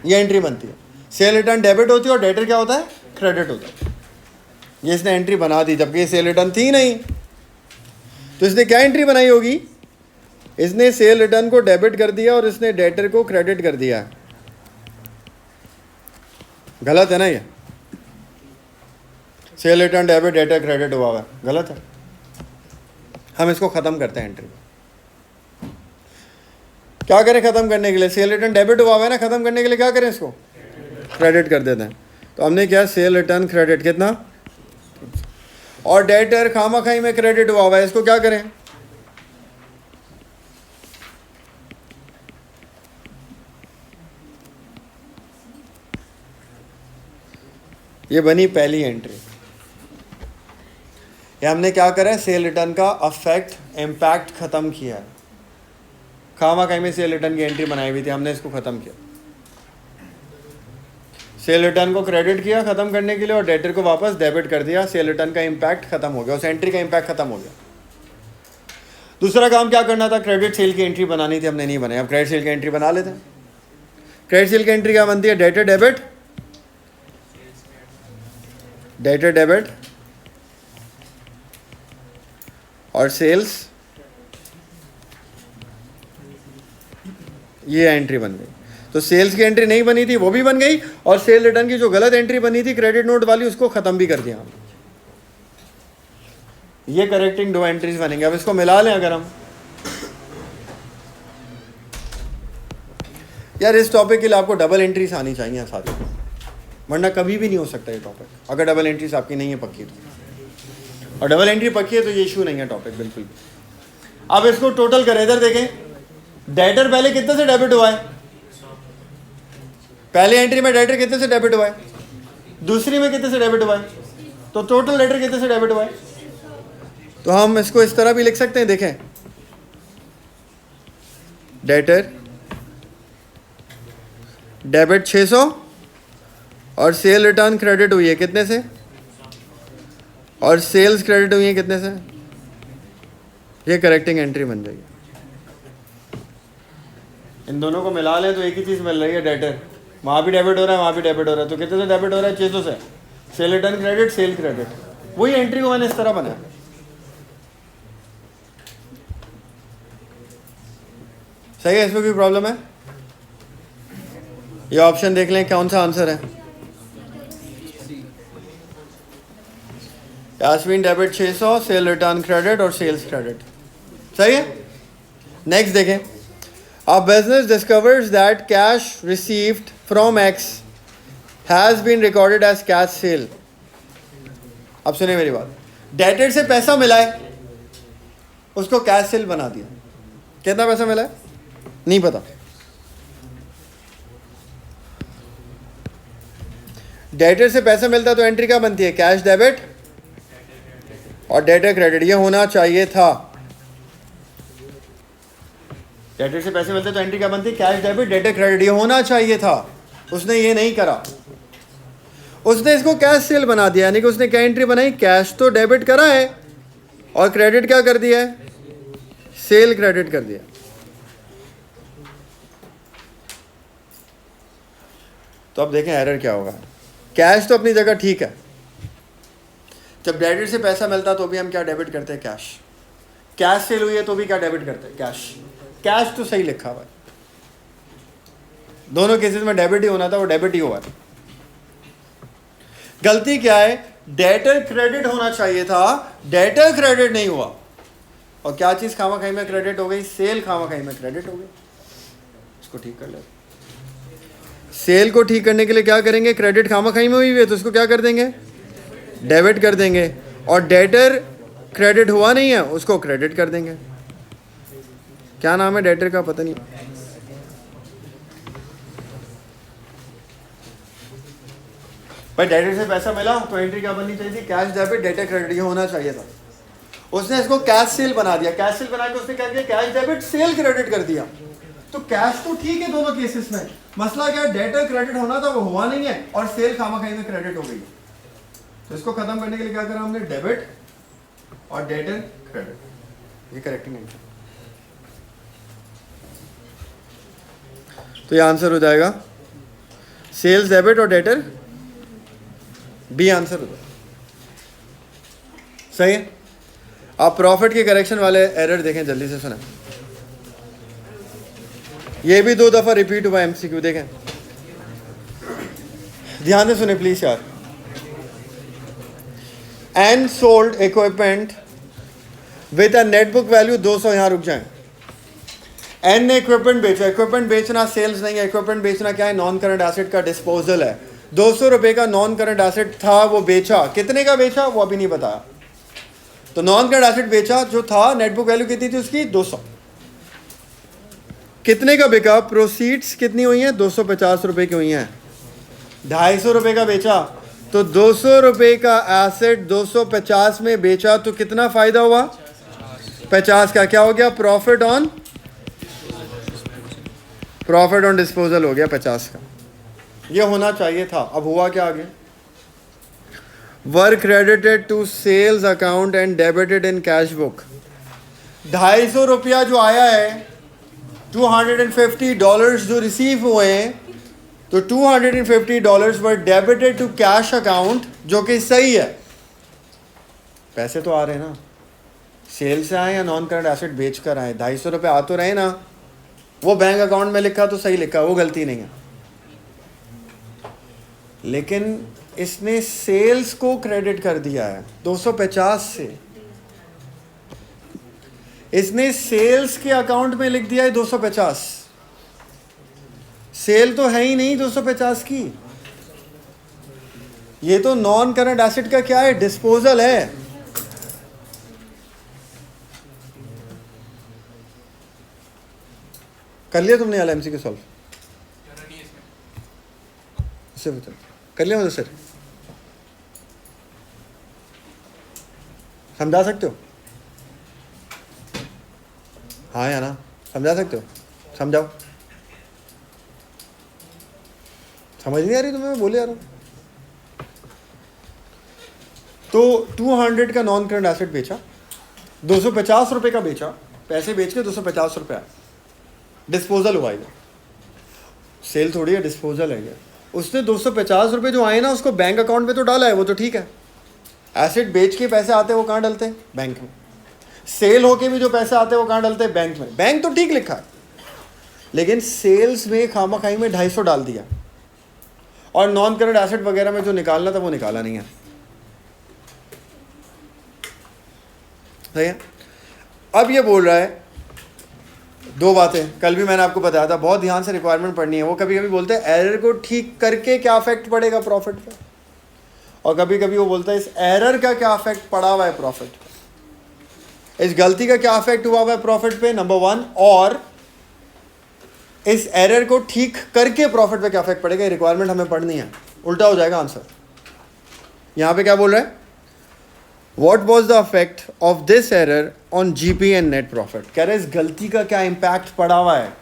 ये एंट्री बनती है। सेल रिटर्न डेबिट होती है और डेटर क्या होता है? क्रेडिट होता है। ये इसने एंट्री बना दी, जबकि ये सेल रिटर्न थी नहीं। तो इसने क्या एंट्री बनाई होगी? इसने सेल रिटर्न को डेबिट कर दिया और इसने डेटर को क्रेडिट कर दिया। गलत है ना ये? Cell return debit debtor credit हुआ है, गलत है। हम इसको खत्म करते हैं एंट्री। क्या करें खत्म करने के लिए? सेल रिटर्न डेबिट हुआ है ना, खत्म करने के लिए क्या करें? इसको क्रेडिट कर देते हैं। तो हमने क्या, सेल रिटर्न क्रेडिट कितना, और डेटर खामाखाई में क्रेडिट हुआ है, इसको क्या करें? ये बनी पहली एंट्री। ये हमने क्या करा है? सेल रिटर्न का अफेक्ट, इम्पैक्ट खत्म किया है। खामाखाई में सेल रिटर्न की एंट्री बनाई हुई थी, हमने इसको खत्म किया। सेल रिटर्न को क्रेडिट किया खत्म करने के लिए, और डेटर को वापस डेबिट कर दिया। सेल रिटर्न का इम्पैक्ट खत्म हो गया, उस एंट्री का इम्पैक्ट खत्म हो गया। दूसरा काम क्या करना था? क्रेडिट सेल की एंट्री बनानी थी, हमने नहीं बनाई। अब क्रेडिट सेल की एंट्री बना लेते हैं। क्रेडिट सेल की एंट्री क्या बनती है? डेटर डेबिट, डेटर डेबिट और सेल्स, ये एंट्री बन गई। तो सेल्स की एंट्री नहीं बनी थी वो भी बन गई, और सेल रिटर्न की जो गलत एंट्री बनी थी क्रेडिट नोट वाली, उसको खत्म भी कर दिया हमने। ये करेक्टिंग दो एंट्रीज बनेंगे। अब इसको मिला लें अगर हम, यार इस टॉपिक के लिए आपको डबल एंट्रीज आनी चाहिए सारी, वरना कभी भी नहीं हो सकता ये टॉपिक अगर डबल एंट्रीज आपकी नहीं है पक्की तो। और डबल एंट्री पक्की है तो ये इशू नहीं है टॉपिक बिल्कुल भी। अब इसको टोटल करें, इधर देखें, डेटर पहले कितने से डेबिट हुआ है? पहले एंट्री में डेटर कितने से डेबिट हुआ है? दूसरी में कितने से डेबिट हुआ है? तो टोटल डेटर कितने से डेबिट हुआ है? तो हम इसको इस तरह भी लिख सकते हैं, देखें, डेटर डेबिट 600 और सेल रिटर्न क्रेडिट हुई है कितने से? और सेल्स क्रेडिट हुई है कितने से? ये करेक्टिंग एंट्री बन जाएगी। इन दोनों को मिला लें तो एक ही चीज़ मिल रही है, डेटर। वहाँ भी डेबिट हो रहा है, वहाँ भी डेबिट हो रहा है, तो कितने से डेबिट हो रहा है? 600 से। Cell return credit, cell credit, वही एंट्री को मैंने इस तरह बनाया। सही है? इसमें कोई प्रॉब्लम है? ये ऑप्शन देख लें कौन सा आंसर है। Yasmin debit 600, sale return credit और सेल्स क्रेडिट। सही है? नेक्स्ट देखें, a business discovers that cash received from X has been recorded as cash sale. अब सुनिए मेरी बात, डेटर से पैसा मिला है, उसको कैश सेल बना दिया। कितना पैसा मिला है? नहीं पता। डेटर से पैसा मिलता है तो एंट्री क्या बनती है? कैश डेबिट और डेटर क्रेडिट। ये होना चाहिए था। डेटर से पैसे मिलते तो एंट्री क्या बनती? Cash debit debtor credit. ये होना चाहिए था, उसने ये नहीं करा। उसने इसको कैश सेल बना दिया, यानी कि उसने क्या एंट्री बनाई? कैश तो डेबिट करा है और क्रेडिट क्या कर दिया है? सेल क्रेडिट कर दिया। तो अब देखें एरर क्या होगा। कैश तो अपनी जगह ठीक है, जब डेबिट से पैसा मिलता तो भी हम क्या डेबिट करते हैं? कैश। कैश सेल हुई है तो भी क्या डेबिट करते हैं? कैश। कैश तो सही लिखा हुआ है, दोनों केसेस में डेबिट ही होना था, वो डेबिट ही हुआ है। गलती क्या है, डेटर क्रेडिट होना चाहिए था, डेटर क्रेडिट नहीं हुआ। और क्या चीज खामा-खाई में क्रेडिट हो गई, सेल खामा-खाई में क्रेडिट हो गई। इसको ठीक कर ले। सेल को ठीक करने के लिए क्या करेंगे, क्रेडिट खामा-खाई में हुई है तो इसको क्या कर देंगे, डेबिट कर देंगे। और डेटर क्रेडिट हुआ नहीं है उसको क्रेडिट कर देंगे। क्या नाम है डेटर का, पता नहीं। भाई डेटर से पैसा मिला तो एंट्री क्या बननी चाहिए थी, कैश डेबिट डेटर क्रेडिट, ये होना चाहिए था। उसने इसको कैश सेल बना दिया, कैश सेल बना के उसने क्या किया, कैश डेबिट सेल क्रेडिट कर दिया। तो कैश तो ठीक है दोनों केसेस में, मसला क्या है, डेटर क्रेडिट होना था वो हुआ नहीं है और सेल खामा-खाई में क्रेडिट हो गई। तो इसको खत्म करने के लिए क्या करा हमने, डेबिट और डेटर क्रेडिट, ये करेक्टिंग एंट्री। तो ये आंसर हो जाएगा सेल्स डेबिट और डेटर, बी आंसर हो जाएगा। सही है। आप प्रॉफिट के करेक्शन वाले एरर देखें, जल्दी से सुने। ये भी 2 दफा रिपीट हुआ एमसीक्यू, देखें ध्यान से सुने प्लीज यार। And sold equipment with a net book value 200, यहां रुक जाएं। एन ने इक्विपमेंट बेचा, इक्विपमेंट बेचना सेल्स नहीं है, इक्विपमेंट बेचना क्या है, नॉन करंट एसेट का डिस्पोजल है। 200 रुपए का नॉन करंट एसेट था, वो बेचा, कितने का बेचा वो अभी नहीं बताया। तो नॉन करंट एसेट बेचा जो था, नेट बुक वैल्यू कितनी थी उसकी, 200। कितने का बिका, प्रोसीड्स कितनी हुई हैं, 250 रुपए की हुई हैं। 250 रुपए का बेचा, तो 200 रुपए का एसेट 250 में बेचा, तो कितना फायदा हुआ, 50 का। क्या हो गया, प्रॉफिट ऑन डिस्पोजल हो गया 50 का। ये होना चाहिए था। अब हुआ क्या आगे, were credited to sales account and debited in cash book. 250 रुपया जो आया है, $250 जो रिसीव हुए हैं, तो $250 वर डेबिटेड टू कैश अकाउंट, जो कि सही है। पैसे तो आ रहे हैं ना, सेल से आए या नॉन करंट एसेट बेच कर आए, 250 रुपये आ तो रहे ना। वो बैंक अकाउंट में लिखा तो सही लिखा, वो गलती नहीं है। लेकिन इसने सेल्स को क्रेडिट कर दिया है 250 से, इसने सेल्स के अकाउंट में लिख दिया है 250। सेल तो है ही नहीं 250 की, ये तो नॉन करंट एसेट का क्या है, डिस्पोजल है। कर लिया तुमने एलएमसी के सॉल्व, कर लिया सर, समझा सकते हो, हाँ या ना, समझा सकते हो, समझाओ। समझ नहीं आ रही तुम्हें, मैं बोले आ रहा हूँ। तो 200 का नॉन करंट एसेट बेचा, 250 रुपए का बेचा, पैसे बेच के 250 रुपये आए, डिस्पोजल हुआ ये, सेल थोड़ी है, डिस्पोजल है ये। उसने 250 रुपये जो आए ना उसको बैंक अकाउंट में तो डाला है, वो तो ठीक है। एसेट बेच के पैसे आते हैं वो कहाँ डलते हैं, बैंक में। सेल होके भी जो पैसे आते हैं वो कहाँ डलते हैं, बैंक में। बैंक तो ठीक लिखा है, लेकिन सेल्स में खामा-खाई में 250 डाल दिया, और नॉन करंट एसेट वगैरह में जो निकालना था वो निकाला नहीं है। सही है। अब ये बोल रहा है 2 बातें, कल भी मैंने आपको बताया था, बहुत ध्यान से रिक्वायरमेंट पढ़नी है। वो कभी कभी बोलते हैं एरर को ठीक करके क्या इफेक्ट पड़ेगा प्रॉफिट पे, और कभी कभी वो बोलता है इस एरर का क्या इफेक्ट पड़ा हुआ है प्रॉफिट पे, इस गलती का क्या इफेक्ट हुआ हुआ है प्रॉफिट पे, नंबर 1, और इस एरर को ठीक करके प्रॉफिट पे क्या इफेक्ट पड़ेगा। रिक्वायरमेंट हमें पढ़नी है, उल्टा हो जाएगा आंसर। यहां पे क्या बोल रहा है, What was the effect of this error on GP and net profit? कह रहे इस गलती का क्या इम्पैक्ट पड़ा हुआ है,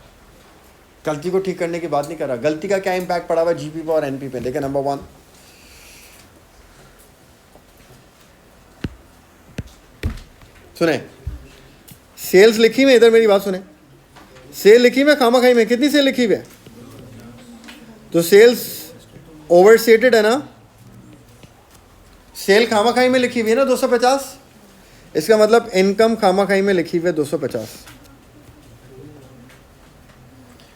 गलती को ठीक करने की बात नहीं कर रहा, गलती का क्या इम्पैक्ट पड़ा हुआ है जीपी पे और एनपी पे। देखिए नंबर 1, सुने, सेल्स लिखी में, इधर मेरी बात सुने, सेल लिखी में खामा-खाई में, कितनी सेल लिखी हुई है, तो सेल्स ओवरस्टेटेड है ना, सेल खामा-खाई में लिखी हुई है ना 250, इसका मतलब इनकम खामा-खाई में लिखी हुई है 250।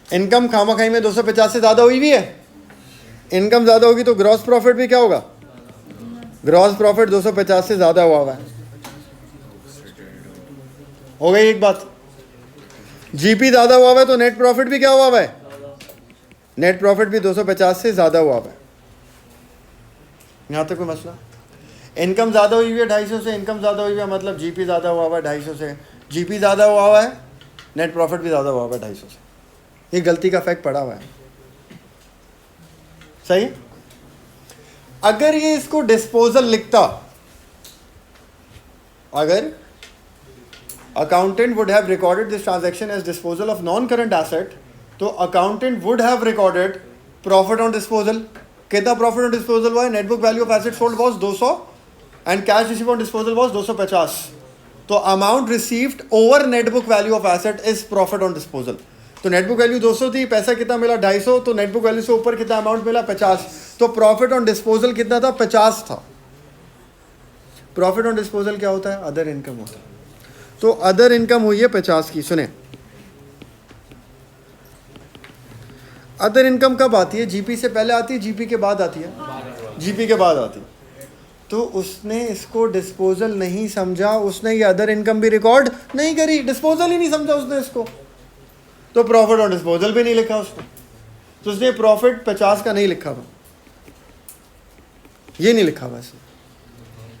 इनकम खामाखाई में 250 से ज़्यादा हुई भी है। इनकम ज़्यादा होगी तो ग्रॉस प्रॉफिट भी क्या होगा, ग्रॉस प्रॉफिट 250 से ज़्यादा हुआ है। हो गई एक बात। जीपी ज़्यादा हुआ है तो नेट प्रॉफिट भी क्या हुआ है, नेट प्रॉफिट भी 250 से ज़्यादा हुआ है। यहाँ तक कोई मसला। इनकम ज़्यादा हुई है 250 से, इनकम ज़्यादा हुई है मतलब जीपी ज़्यादा हुआ है 250 से, जीपी ज़्यादा हुआ है नेट प्रॉफिट भी ज़्यादा हुआ है 250 से। ये गलती का फैक्ट पड़ा हुआ है, सही है। अगर ये इसको डिस्पोजल लिखता, अगर accountant would have recorded this transaction as disposal of non current asset, तो accountant would have recorded profit on disposal. कितना प्रॉफिट ऑन डिस्पोजल हुआ है, net book value of asset sold was 200 and cash receive on disposal was 250। तो amount received over net book value of asset is profit on disposal. तो net book value 200 थी, पैसा कितना मिला 250, तो net book value से ऊपर कितना अमाउंट मिला 50। तो प्रॉफिट ऑन डिस्पोजल कितना था, 50 था। प्रॉफिट ऑन डिस्पोजल क्या होता है, अदर इनकम होता है। तो अदर इनकम हुई है 50 की। सुने, अदर इनकम कब आती है, जीपी से पहले आती है, जीपी के बाद आती है, जीपी के बाद आती है। तो उसने इसको डिस्पोजल नहीं समझा, उसने ये अदर इनकम भी रिकॉर्ड नहीं करी, डिस्पोजल ही नहीं समझा उसने इसको, तो प्रॉफिट ऑन डिस्पोजल भी नहीं लिखा उसने। तो उसने प्रॉफिट 50 का नहीं लिखा हुआ, ये नहीं लिखा हुआ इसने।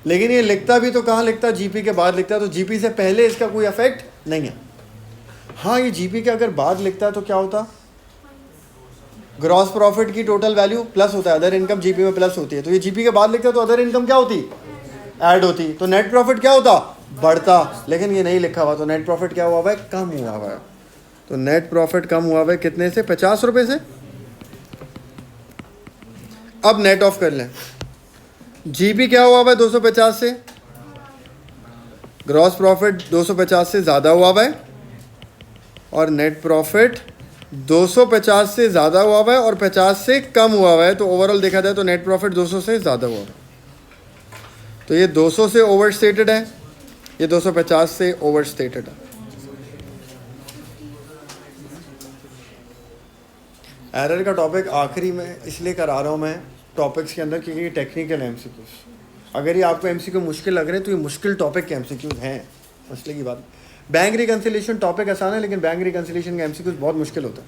लेकिन ये लिखता भी तो कहाँ लिखता, जीपी के बाद लिखता, तो जीपी से पहले इसका कोई इफेक्ट नहीं है। हाँ, ये जीपी के अगर बाद लिखता तो क्या होता, ग्रॉस प्रॉफिट की टोटल वैल्यू प्लस होता है, अदर इनकम जीपी में प्लस होती है। तो ये जीपी के बाद लिखता तो अदर इनकम क्या होती, ऐड होती, तो नेट प्रॉफिट क्या होता, बढ़ता। लेकिन ये नहीं लिखा हुआ, तो नेट प्रॉफिट क्या हुआ है, कम हुआ हुआ है। तो नेट प्रॉफिट कम हुआ है कितने से, 50 रुपए से। अब नेट ऑफ कर लें, जीपी क्या हुआ है 250 से, ग्रॉस प्रॉफिट 250 से ज़्यादा हुआ है, और नेट प्रॉफिट 250 से ज़्यादा हुआ है और 50 से कम हुआ है। तो ओवरऑल देखा जाए तो नेट प्रॉफिट 200 से ज़्यादा हुआ है। तो ये 200 से ओवर स्टेटेड है, ये 250 से ओवर स्टेटेड है। एरर का टॉपिक आखिरी में इसलिए करा रहा हूँ मैं टॉपिक्स के अंदर, क्योंकि ये टेक्निकल एमसीक्यूज। अगर ये आपको एमसीक्यू मुश्किल लग रहे हैं तो ये मुश्किल टॉपिक के एमसीक्यूज हैं, मसले की बात। बैंक रिकन्सिलेशन टॉपिक आसान है, लेकिन बैंक रिकन्सिलेशन का एमसीक्यूज बहुत मुश्किल होता है,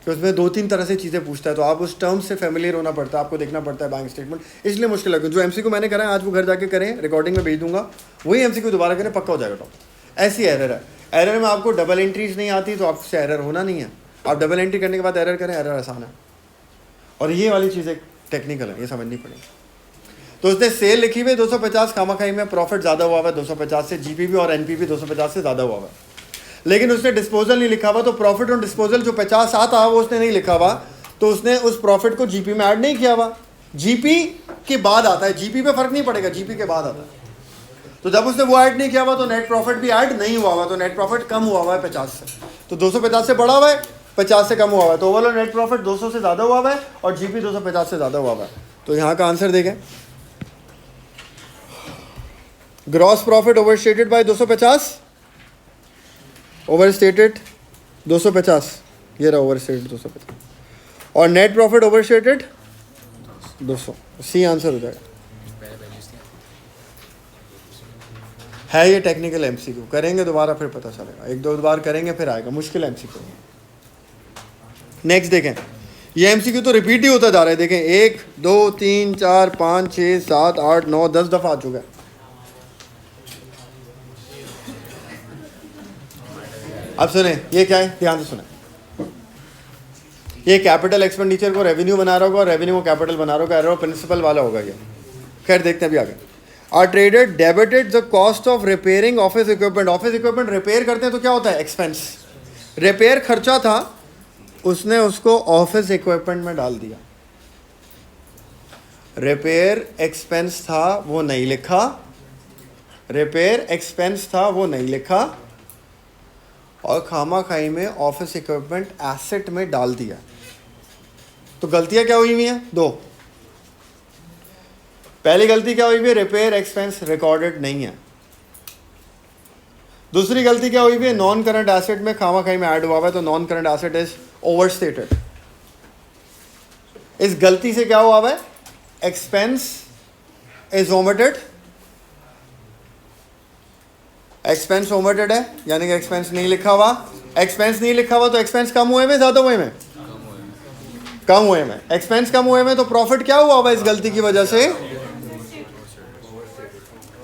तो उसमें 2-3 तरह से चीज़ें पूछता है, तो आप उस टर्म से फेमिलियर होना पड़ता है, आपको देखना पड़ता है बैंक स्टेटमेंट, इसलिए मुश्किल लगे। जो एमसीक्यू मैंने करा है आज वो घर जाके करें, रिकॉर्डिंग में भेज दूंगा, वही एमसीक्यू दोबारा करें, पक्का हो जाएगा टॉपिक। ऐसी एरर है, एरर में आपको डबल एंट्रीज नहीं आती तो आपसे एरर होना नहीं है। आप डबल एंट्री करने के बाद एरर करें, एरर आसान है। और ये वाली चीज़ें टेक्निकल है, ये समझनी पड़ेगी। तो उसने सेल लिखी हुई 250, खामाखाई में प्रॉफिट ज़्यादा हुआ है 250 से, जीपीवी और एनपीवी 250 से ज़्यादा हुआ है। लेकिन उसने डिस्पोजल नहीं लिखा हुआ, तो प्रॉफिट ऑन डिस्पोजल जो 50 आता है वो उसने नहीं लिखा हुआ, तो उसने उस प्रॉफिट को जीपी में ऐड नहीं किया हुआ। जीपी के बाद आता है, जीपी पे फर्क नहीं पड़ेगा, जीपी के बाद आता है। तो जब उसने वो ऐड नहीं किया हुआ तो नेट प्रॉफिट भी ऐड नहीं हुआ हुआ, तो नेट प्रॉफिट कम हुआ हुआ है 50 से। तो 250 से बढ़ा हुआ है, 50 से कम हुआ हुआ है, तो ओवरऑल नेट प्रॉफिट 200 से ज़्यादा हुआ हुआ है और जीपी 250 से ज़्यादा हुआ हुआ है। तो यहाँ का आंसर देखें, gross profit over stated by 250, over stated 250, ये रहा ओवर स्टेटेड 250, और net profit over stated 200। C answer हो जाएगा। है ये टेक्निकल एमसीक्यू, करेंगे दोबारा फिर पता चलेगा, 1-2 बार करेंगे फिर आएगा, मुश्किल एमसीक्यू। नेक्स्ट देखें, ये एमसीक्यू तो रिपीट ही होता जा रहा है। देखें 1 2 3 4 5 6 7 8 9 10 दफ़ा आ चुका है। अब सुने, ये क्या है, ध्यान से सुने। ये कैपिटल एक्सपेंडिचर को रेवेन्यू बना रहा होगा और रेवेन्यू को कैपिटल बना रहा होगा, एरर प्रिंसिपल वाला होगा ये। खैर देखते हैं अभी आगे। R traded debited the cost of repairing office equipment. Office equipment repair करते हैं तो क्या होता है, एक्सपेंस। रिपेयर खर्चा था, उसने उसको ऑफिस इक्विपमेंट में डाल दिया। रिपेयर एक्सपेंस था वो नहीं लिखा, रिपेयर एक्सपेंस था वो नहीं लिखा, और खामाखाई में ऑफिस इक्विपमेंट एसेट में डाल दिया। तो गलतियां क्या हुई हुई हैं, 2। पहली गलती क्या हुई हुई है, रिपेयर एक्सपेंस रिकॉर्डेड नहीं है। दूसरी गलती क्या हुई है, नॉन करंट एसेट में खामा खाई में ऐड हुआ है, तो non current asset is over stated. इस गलती से क्या हुआ है, expense is omitted, expense omitted है, यानी कि एक्सपेंस नहीं लिखा हुआ। एक्सपेंस नहीं लिखा हुआ तो एक्सपेंस कम हुए में ज्यादा हुए में, कम हुए में। एक्सपेंस कम हुए में तो प्रॉफिट क्या हुआ हुआ इस गलती की वजह से,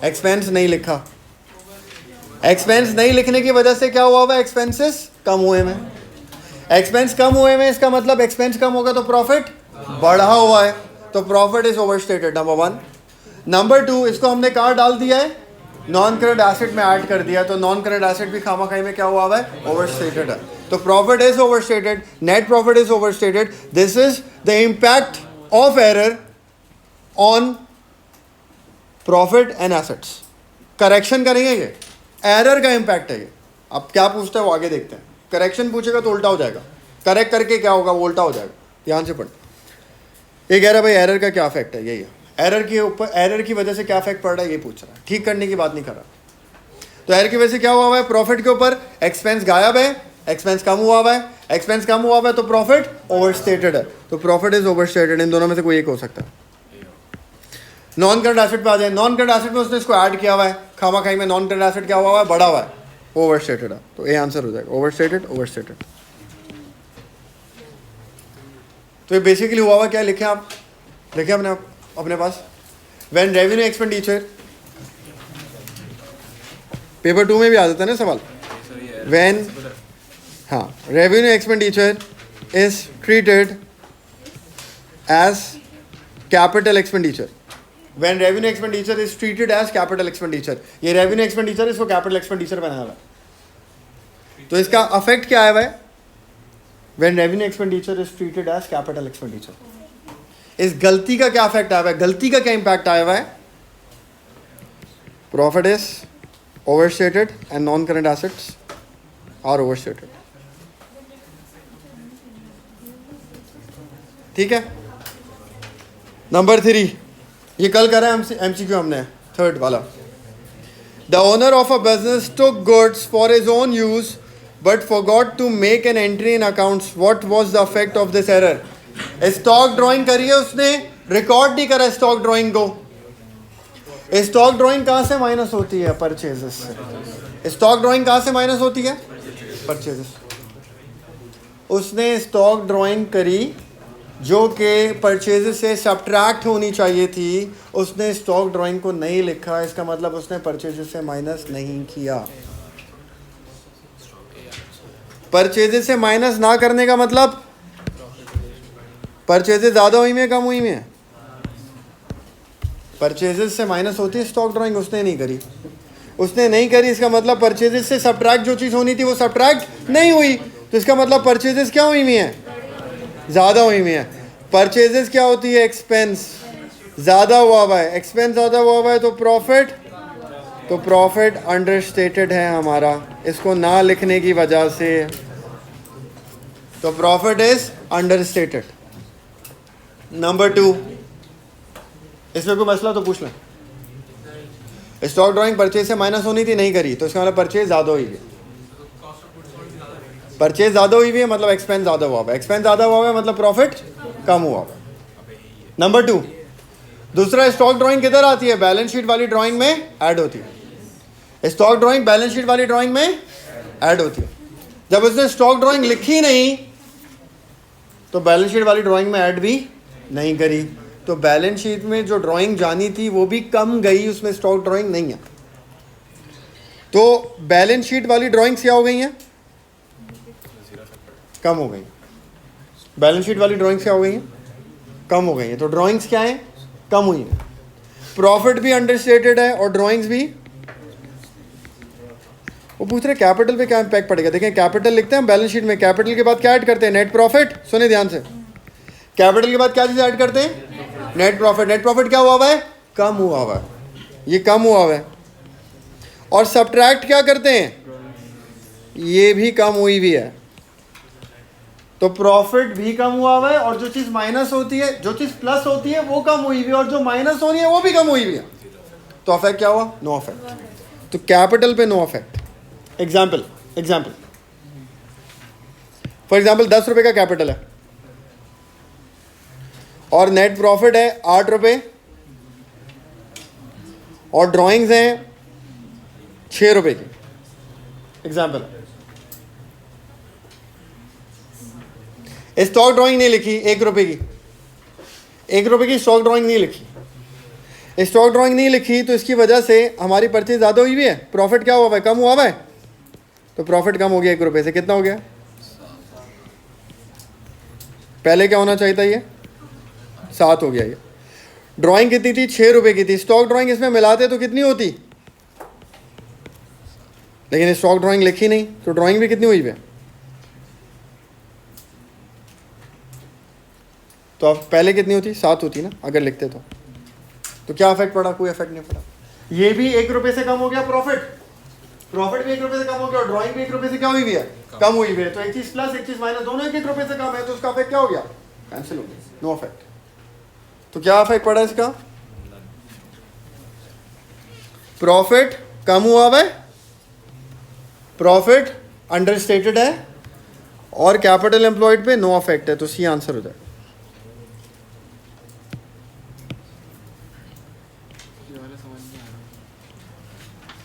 एक्सपेंस नहीं लिखा। एक्सपेंस नहीं लिखने की वजह से क्या हुआ हुआ, एक्सपेंसेस कम हुए में। एक्सपेंस कम हुए में इसका मतलब एक्सपेंस कम होगा तो प्रॉफिट बढ़ा हुआ है, तो profit is overstated, number 1। Number 2, इसको हमने कहाँ डाल दिया है, नॉन करंट एसेट में ऐड कर दिया, तो नॉन करंट एसेट भी खामाखाई में क्या हुआ हुआ है, ओवरस्टेटेड है। तो profit is overstated, net profit is overstated. This is the impact of error on profit and assets. Correction का नहीं है ये, एरर का इम्पैक्ट है ये। अब क्या पूछता है वो आगे देखते हैं। करेक्शन पूछेगा तो उल्टा हो जाएगा, करेक्ट करके क्या होगा वो उल्टा हो जाएगा। ध्यान से पढ़। ये कह रहा है भाई एरर का क्या इफेक्ट है, यही है एरर के ऊपर, एरर की वजह से क्या इफेक्ट पड़ रहा है ये पूछ रहा है, ठीक करने की बात नहीं कर रहा। तो एरर की वजह से क्या हुआ हुआ है, प्रॉफिट के ऊपर एक्सपेंस गायब है, एक्सपेंस कम हुआ हुआ है, एक्सपेंस कम हुआ हुआ है तो प्रॉफिट ओवरस्टेटेड है, तो प्रॉफिट इज ओवरस्टेटेड। इन दोनों में से कोई एक हो सकता है। नॉन करंट एसेट पे आ जाए, नॉन करंट एसेट में उसने इसको ऐड किया हुआ है, खामाखाई में नॉन करंट एसेट क्या हुआ है, बड़ा हुआ है, ओवरस्टेटेड है, तो ए आंसर हो जाएगा, ओवरस्टेटेड ओवरस्टेटेड। तो ये बेसिकली हुआ हुआ क्या लिखे आप, लिखे अपने पास, व्हेन रेवेन्यू एक्सपेंडिचर, पेपर 2 में भी आ जाता है ना सवाल, व्हेन, हाँ, revenue expenditure is treated as capital expenditure, when revenue expenditure is treated as capital expenditure. ये रेवेन्यू एक्सपेंडिचर इसको कैपिटल एक्सपेंडिचर बनाया हुआ है, तो इसका अफेक्ट क्या आया हुआ है, when revenue expenditure is treated as capital expenditure. इस गलती का क्या इफेक्ट आया हुआ है, गलती का क्या इंपैक्ट आया हुआ है, profit is overstated and non current assets are overstated. ठीक है। नंबर 3, ये कल करा है एमसीक्यू हमने, थर्ड वाला। The owner of a business took goods for his own use but forgot to make an entry in accounts, what was the effect of this error. Stock drawing करी है उसने, record नहीं करा stock drawing को। Stock drawing कहाँ से minus होती है, परचेजेस से। स्टॉक ड्राइंग कहाँ से माइनस होती है, परचेजेस। उसने स्टॉक ड्राइंग करी जो कि परचेजेस से सब्ट्रैक्ट होनी चाहिए थी, उसने स्टॉक ड्राइंग को नहीं लिखा, इसका मतलब उसने परचेजेस से माइनस नहीं किया। परचेजेस से माइनस ना करने का मतलब परचेजेस ज़्यादा हुई में कम हुई में, परचेजेस से माइनस होती है स्टॉक ड्राइंग, उसने नहीं करी, उसने नहीं करी, इसका मतलब परचेजेस से सब्ट्रैक्ट जो चीज़ होनी थी वो सब्ट्रैक्ट नहीं हुई, तो इसका मतलब परचेजेस क्या हुई में है, ज़्यादा हुई में है। परचेजेस क्या होती है, एक्सपेंस, ज़्यादा हुआ हुआ है, एक्सपेंस ज़्यादा हुआ हुआ है तो प्रॉफिट अंडरस्टेटेड है हमारा, इसको ना लिखने की वजह से, तो प्रॉफिट इज अंडरस्टेटेड। नंबर 2, इसमें कोई मसला तो पूछ लें। स्टॉक ड्राइंग परचेज से माइनस होनी थी, नहीं करी, तो इसका मतलब परचेज ज़्यादा हुई है, परचेज ज़्यादा हुई है मतलब एक्सपेंस ज़्यादा हुआ है, एक्सपेंस ज़्यादा हुआ है मतलब प्रॉफिट कम हुआ है। नंबर 2, दूसरा, स्टॉक ड्राइंग किधर आती है, बैलेंस शीट वाली ड्राइंग में ऐड होती है। स्टॉक ड्राइंग बैलेंस शीट वाली ड्राइंग में ऐड होती है। जब उसने स्टॉक ड्राइंग लिखी नहीं तो बैलेंस शीट वाली ड्राइंग में ऐड भी नहीं करी, तो बैलेंस शीट में जो ड्राइंग जानी थी वो भी कम गई, उसमें स्टॉक ड्राइंग नहीं है। तो बैलेंस शीट वाली ड्राइंग्स क्या हो गई हैं, कम हो गई। बैलेंस शीट वाली ड्राइंग्स क्या हो गई हैं, कम हो गई हैं, तो ड्राइंग्स क्या हैं, कम हुई हैं। प्रॉफिट भी अंडरस्टेटेड है और ड्राइंग्स भी। वो पूछ रहे कैपिटल पे क्या इंपैक्ट पड़ेगा। देखें, कैपिटल लिखते हैं बैलेंस शीट में, कैपिटल के बाद क्या ऐड करते हैं, नेट प्रॉफिट। सुने ध्यान से, कैपिटल के बाद क्या चीज़ ऐड करते हैं, नेट प्रॉफिट। नेट प्रॉफिट क्या हुआ हुआ है, कम हुआ हुआ है, ये कम हुआ हुआ है। और सब्ट्रैक्ट क्या करते हैं, ये भी कम हुई भी है, तो प्रॉफिट भी कम हुआ हुआ है, और जो चीज़ माइनस होती है, जो चीज़ प्लस होती है वो कम हुई भी है, और जो माइनस होनी है वो भी कम हुई भी है। तो अफेक्ट क्या हुआ, नो अफेक्ट। तो कैपिटल पे no affect, example for example 10 रुपये का कैपिटल है और नेट प्रॉफिट है 8 रुपये और ड्राइंग्स हैं 6 रुपये की। एग्जाम्पल, स्टॉक ड्राइंग नहीं लिखी 1 रुपये की, 1 रुपये की स्टॉक ड्राइंग नहीं लिखी। स्टॉक ड्राइंग नहीं लिखी तो इसकी वजह से हमारी परचेज ज़्यादा हुई भी है, प्रॉफिट क्या हुआ है, कम हुआ है। तो प्रॉफिट कम हो गया 1 रुपये से, कितना हो गया, पहले क्या होना चाहिए था, ये 7 हो गया। ये ड्राइंग कितनी थी, 6 रुपये की थी। स्टॉक ड्राइंग इसमें मिलाते तो कितनी होती, लेकिन स्टॉक ड्राइंग लिखी नहीं तो ड्राइंग भी कितनी हुई है। तो अब पहले कितनी होती, 7 होती ना अगर लिखते तो क्या इफेक्ट पड़ा, कोई इफेक्ट नहीं पड़ा। ये भी 1 रुपये से कम हो गया प्रॉफिट भी 1 रुपये से कम हो गया और ड्राइंग भी 1 रुपये से क्या हुई भी है, कम हुई भी है। तो एक चीज प्लस एक चीज माइनस, दोनों 1 रुपये से कम है तो उसका इफेक्ट क्या हो गया, कैंसिल हो गया, नो इफेक्ट। तो क्या इफेक्ट पड़ा इसका, प्रॉफिट कम हुआ है, प्रॉफिट अंडरस्टेटेड है और कैपिटल एम्प्लॉयड पे नो इफेक्ट है। तो सी आंसर हो जाए।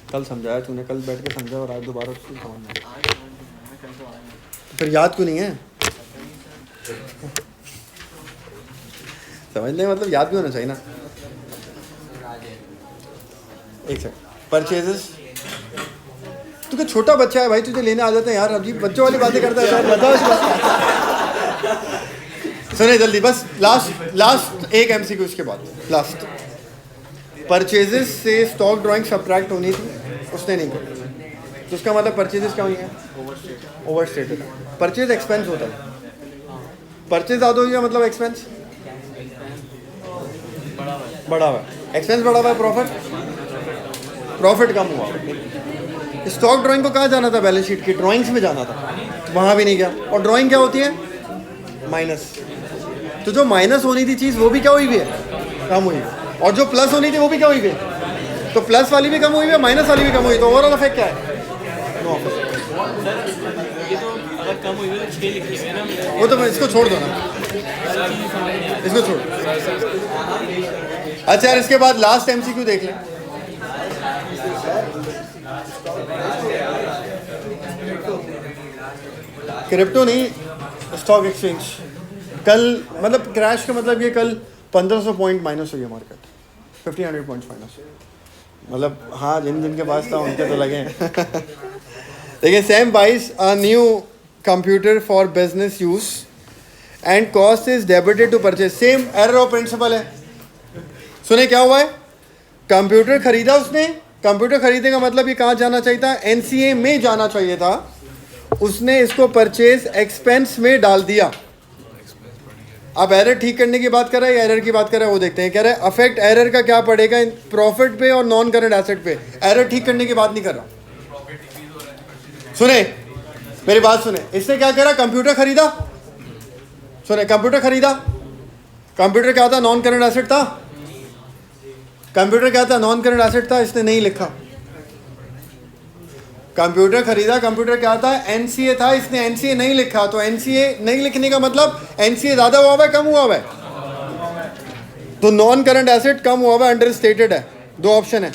कल समझाया तूने, कल बैठ के समझा और आज दोबारा समझना, फिर याद क्यों नहीं है। समझने मतलब याद भी होना चाहिए ना। एक सेकंड, परचेजेस, तू क्या छोटा बच्चा है भाई, तुझे लेने आ जाते हैं यार, अजीब बच्चों वाली बातें करता है यार, बताओ। सुने जल्दी, बस लास्ट एक एमसीक्यू उसके बाद लास्ट। परचेजेस से स्टॉक ड्राइंग सब्ट्रैक्ट होनी थी, उसने नहीं की, तो उसका मतलब परचेजेस क्या हुई है, ओवरस्टेटेड। परचेज एक्सपेंस होता है, परचेज ज़्यादा हुई है मतलब एक्सपेंस बढ़ा हुआ है, एक्सपेंस बढ़ा हुआ है, प्रॉफिट कम हुआ। स्टॉक ड्राइंग को कहाँ जाना था, बैलेंस शीट की ड्राइंग्स में जाना था, वहाँ भी नहीं गया। और ड्राइंग क्या होती है, माइनस। तो जो माइनस होनी थी चीज़ वो भी क्या हुई भी है, कम हुई है, और जो प्लस होनी थी वो भी क्या हुई भी है। तो प्लस वाली भी कम हुई है, माइनस वाली भी कम हुई, तो ओवरऑल इफेक्ट क्या है, नो इफेक्ट। अगर कम हुई तो 6 लिखी है ना, वो तो इसको छोड़ दो ना, इसको छोड़। अच्छा यार, इसके बाद लास्ट एमसीक्यू देख लें। क्रिप्टो नहीं, स्टॉक एक्सचेंज। कल मतलब क्रैश का मतलब ये कल 1500 पॉइंट माइनस हुई है मार्केट, 1500 पॉइंट माइनस। मतलब हाँ, जिनके पास था उनके तो लगे हैं। देखिए, Sam buys a new computer for business use and cost is debited to purchase. Same error of principle है। सुने क्या हुआ है, कंप्यूटर खरीदा उसने, कंप्यूटर खरीदने का मतलब ये कहाँ जाना चाहिए था, एनसीए में जाना चाहिए था, उसने इसको परचेज एक्सपेंस में डाल दिया। अब एरर ठीक करने की बात कर रहा है या एरर की बात कर रहा है वो देखते हैं। कह रहा है अफेक्ट एरर का क्या पड़ेगा प्रॉफिट पे और नॉन करंट एसेट पे। एरर ठीक करने की बात नहीं कर रहा। सुने मेरी बात सुने, इसने क्या करा, कंप्यूटर खरीदा। सुने, कंप्यूटर खरीदा, कंप्यूटर क्या था, नॉन करंट एसेट था। कंप्यूटर क्या था, नॉन करंट एसेट था, इसने नहीं लिखा। कंप्यूटर खरीदा, कंप्यूटर क्या था, एनसीए था, इसने एनसीए नहीं लिखा। तो एनसीए नहीं लिखने का मतलब एनसीए ज्यादा हुआ है कम हुआ है, तो नॉन करंट एसेट कम हुआ है, अंडर स्टेटेड है। 2 ऑप्शन है,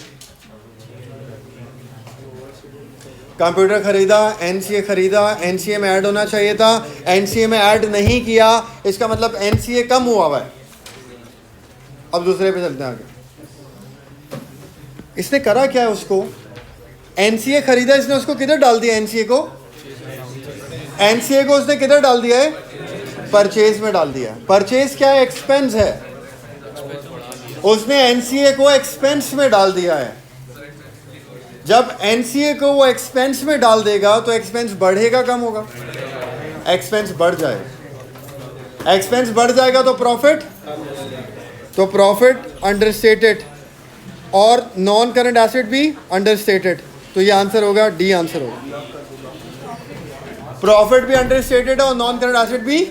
कंप्यूटर खरीदा, एनसीए खरीदा, एनसीए में ऐड होना चाहिए था, एनसीए में ऐड नहीं किया, इसका मतलब एनसीए कम हुआ है। अब दूसरे पे चलते हैं आगे। इसने करा क्या है, उसको एनसीए खरीदा, इसने उसको किधर डाल दिया, एनसीए को उसने किधर डाल दिया है, परचेज में डाल दिया। परचेज क्या है, एक्सपेंस है, उसने एनसीए को एक्सपेंस में डाल दिया है। जब एनसीए को वो एक्सपेंस में डाल देगा तो एक्सपेंस बढ़ेगा कम होगा, एक्सपेंस बढ़ जाएगा। एक्सपेंस बढ़ जाएगा तो प्रॉफिट अंडरस्टेटेड और नॉन करंट एसेट भी अंडरस्टेटेड। तो ये आंसर होगा, डी आंसर होगा। प्रॉफिट भी अंडरस्टेटेड है और नॉन करंट एसेट भी